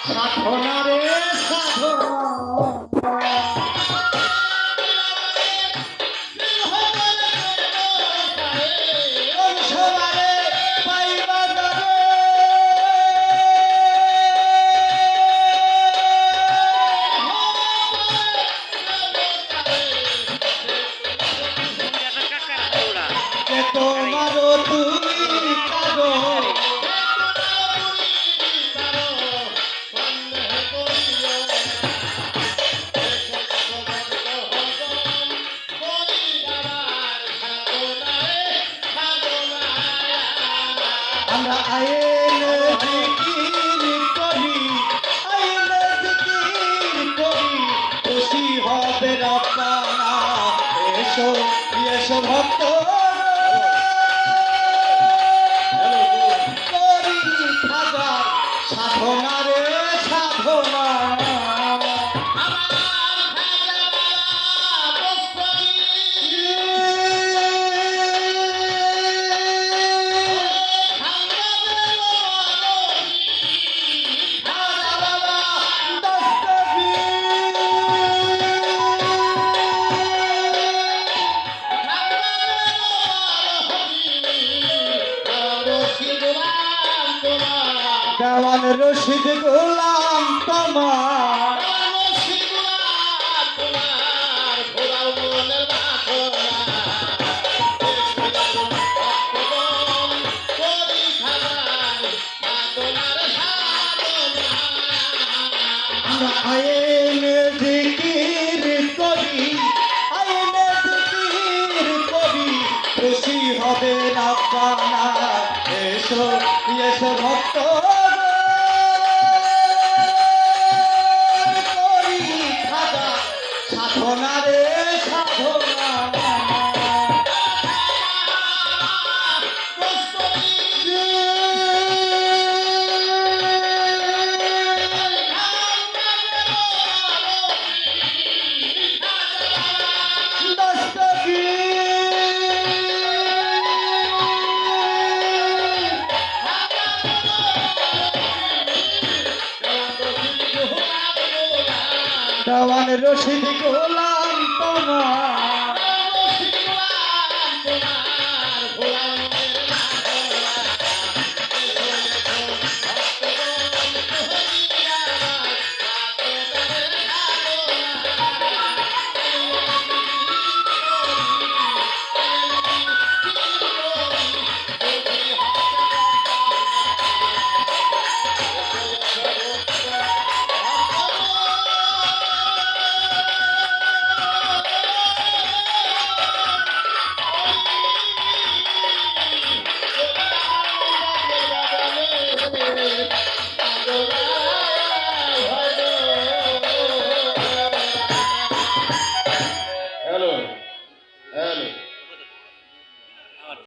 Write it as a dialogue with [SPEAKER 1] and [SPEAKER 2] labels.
[SPEAKER 1] সাধনারে সাধনা তোমারও তুমি কারো আমরা আইলে জিকির করি আইলে জিকির করি খুশি হবে রব্বানা এসো এসো ভক্ত করি খাজা সাধনারে সাধনা দেওয়ান রশিদ গোলাম তোমার আইনে জিকির করি আইনে জিকির করি খুশি হবে রব্বানা এসো এসো ভক্ত করি খাজা সাধনারে সাধনা দেওয়ান রশিদ গোলাম তোমার